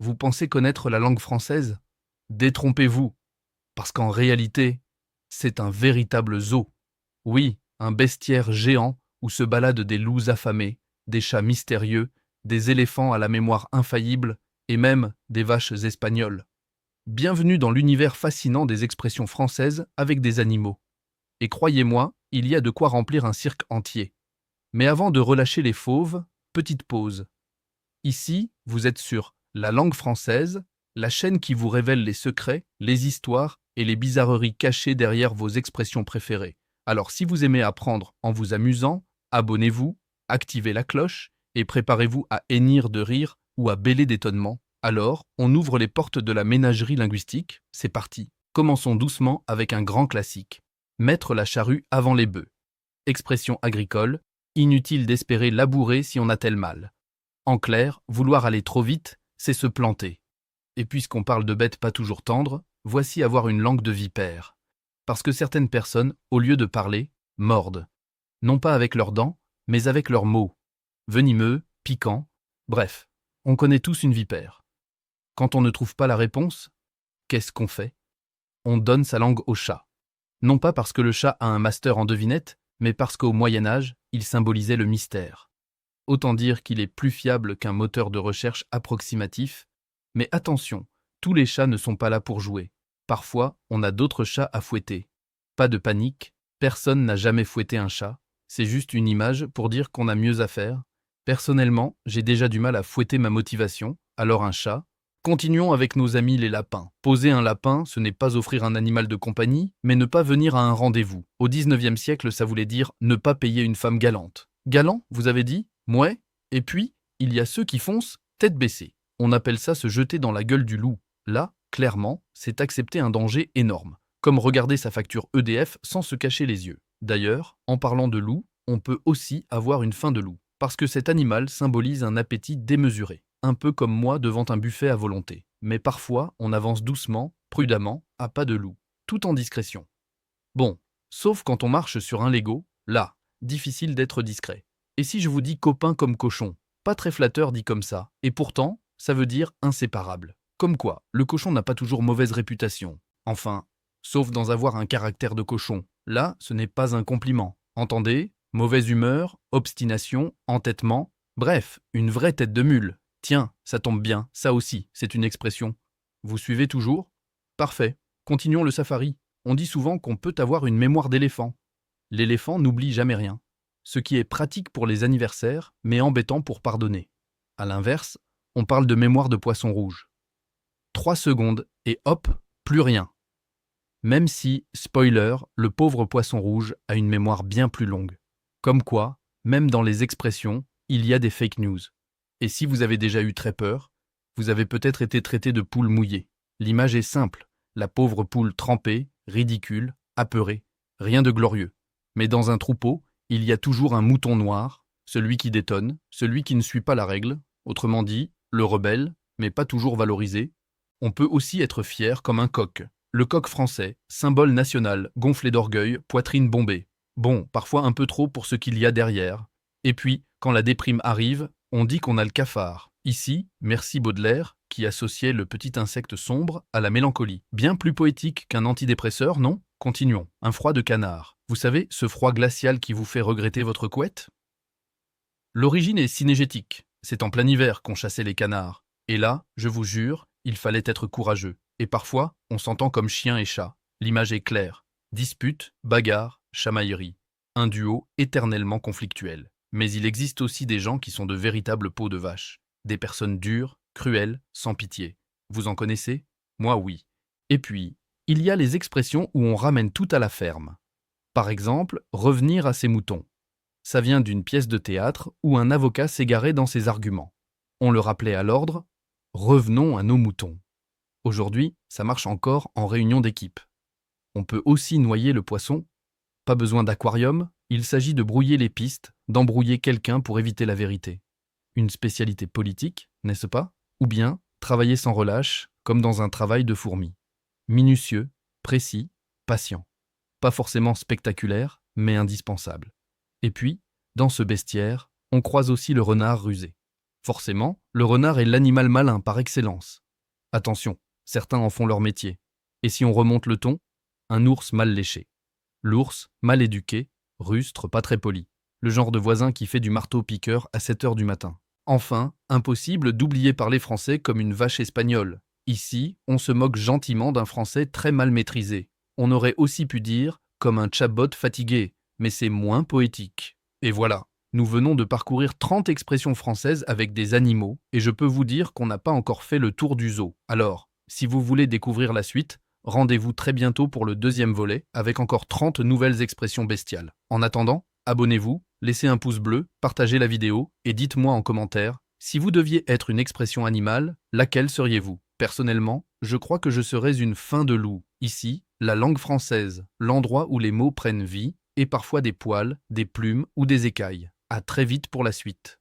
Vous pensez connaître la langue française? Détrompez-vous, parce qu'en réalité, c'est un véritable zoo. Oui, un bestiaire géant où se baladent des loups affamés, des chats mystérieux, des éléphants à la mémoire infaillible et même des vaches espagnoles. Bienvenue dans l'univers fascinant des expressions françaises avec des animaux. Et croyez-moi, il y a de quoi remplir un cirque entier. Mais avant de relâcher les fauves, petite pause. Ici, vous êtes sur La Langue Française, la chaîne qui vous révèle les secrets, les histoires et les bizarreries cachées derrière vos expressions préférées. Alors si vous aimez apprendre en vous amusant, abonnez-vous, activez la cloche et préparez-vous à hennir de rire ou à bêler d'étonnement. Alors, on ouvre les portes de la ménagerie linguistique, c'est parti. Commençons doucement avec un grand classique. Mettre la charrue avant les bœufs. Expression agricole, inutile d'espérer labourer si on a-t-elle mal. En clair, vouloir aller trop vite, c'est se planter. Et puisqu'on parle de bêtes pas toujours tendres, voici avoir une langue de vipère. Parce que certaines personnes, au lieu de parler, mordent. Non pas avec leurs dents, mais avec leurs mots. Venimeux, piquant, bref, on connaît tous une vipère. Quand on ne trouve pas la réponse, qu'est-ce qu'on fait? On donne sa langue au chat. Non pas parce que le chat a un master en devinette, mais parce qu'au Moyen-Âge, il symbolisait le mystère. Autant dire qu'il est plus fiable qu'un moteur de recherche approximatif. Mais attention, tous les chats ne sont pas là pour jouer. Parfois, on a d'autres chats à fouetter. Pas de panique, personne n'a jamais fouetté un chat. C'est juste une image pour dire qu'on a mieux à faire. Personnellement, j'ai déjà du mal à fouetter ma motivation, alors un chat. Continuons avec nos amis les lapins. Poser un lapin, ce n'est pas offrir un animal de compagnie, mais ne pas venir à un rendez-vous. Au 19e siècle, ça voulait dire ne pas payer une femme galante. Galant, vous avez dit? Mouais. Et puis, il y a ceux qui foncent tête baissée. On appelle ça se jeter dans la gueule du loup. Là, clairement, c'est accepter un danger énorme. Comme regarder sa facture EDF sans se cacher les yeux. D'ailleurs, en parlant de loup, on peut aussi avoir une faim de loup. Parce que cet animal symbolise un appétit démesuré. Un peu comme moi devant un buffet à volonté. Mais parfois, on avance doucement, prudemment, à pas de loup. Tout en discrétion. Bon, sauf quand on marche sur un Lego, là, difficile d'être discret. Et si je vous dis copain comme cochon? Pas très flatteur dit comme ça. Et pourtant, ça veut dire inséparable. Comme quoi, le cochon n'a pas toujours mauvaise réputation. Enfin, sauf dans avoir un caractère de cochon. Là, ce n'est pas un compliment. Entendez? Mauvaise humeur, obstination, entêtement. Bref, une vraie tête de mule. Tiens, ça tombe bien, ça aussi, c'est une expression. Vous suivez toujours? Parfait. Continuons le safari. On dit souvent qu'on peut avoir une mémoire d'éléphant. L'éléphant n'oublie jamais rien. Ce qui est pratique pour les anniversaires, mais embêtant pour pardonner. À l'inverse, on parle de mémoire de poisson rouge. 3 secondes et hop, plus rien. Même si, spoiler, le pauvre poisson rouge a une mémoire bien plus longue. Comme quoi, même dans les expressions, il y a des fake news. Et si vous avez déjà eu très peur, vous avez peut-être été traité de poule mouillée. L'image est simple, la pauvre poule trempée, ridicule, apeurée, rien de glorieux. Mais dans un troupeau, il y a toujours un mouton noir, celui qui détonne, celui qui ne suit pas la règle, autrement dit, le rebelle, mais pas toujours valorisé. On peut aussi être fier comme un coq. Le coq français, symbole national, gonflé d'orgueil, poitrine bombée. Bon, parfois un peu trop pour ce qu'il y a derrière. Et puis, quand la déprime arrive, on dit qu'on a le cafard. Ici, merci Baudelaire, qui associait le petit insecte sombre à la mélancolie. Bien plus poétique qu'un antidépresseur, non? Continuons. Un froid de canard. Vous savez, ce froid glacial qui vous fait regretter votre couette? L'origine est synégétique. C'est en plein hiver qu'on chassait les canards. Et là, je vous jure, il fallait être courageux. Et parfois, on s'entend comme chien et chat. L'image est claire. Dispute, bagarre, chamaillerie. Un duo éternellement conflictuel. Mais il existe aussi des gens qui sont de véritables peaux de vache. Des personnes dures, cruelles, sans pitié. Vous en connaissez? Moi oui. Et puis, il y a les expressions où on ramène tout à la ferme. Par exemple, revenir à ses moutons. Ça vient d'une pièce de théâtre où un avocat s'égarait dans ses arguments. On le rappelait à l'ordre, revenons à nos moutons. Aujourd'hui, ça marche encore en réunion d'équipe. On peut aussi noyer le poisson. Pas besoin d'aquarium, il s'agit de brouiller les pistes, d'embrouiller quelqu'un pour éviter la vérité. Une spécialité politique, n'est-ce pas? Ou bien travailler sans relâche, comme dans un travail de fourmi. Minutieux, précis, patient. Pas forcément spectaculaire, mais indispensable. Et puis, dans ce bestiaire, on croise aussi le renard rusé. Forcément, Le renard est l'animal malin par excellence. Attention, certains en font leur métier. Et si on remonte le ton, un ours mal léché. L'ours, mal éduqué, rustre, pas très poli. Le genre de voisin qui fait du marteau-piqueur à 7 heures du matin. Enfin, impossible d'oublier parler français comme une vache espagnole. Ici, on se moque gentiment d'un français très mal maîtrisé. On aurait aussi pu dire comme un chabot fatigué, mais c'est moins poétique. Et voilà, nous venons de parcourir 30 expressions françaises avec des animaux, et je peux vous dire qu'on n'a pas encore fait le tour du zoo. Alors, si vous voulez découvrir la suite, rendez-vous très bientôt pour le deuxième volet, avec encore 30 nouvelles expressions bestiales. En attendant, abonnez-vous, laissez un pouce bleu, partagez la vidéo, et dites-moi en commentaire, si vous deviez être une expression animale, laquelle seriez-vous? Personnellement, je crois que je serais une faim de loup. Ici, la langue française, l'endroit où les mots prennent vie, et parfois des poils, des plumes ou des écailles. À très vite pour la suite.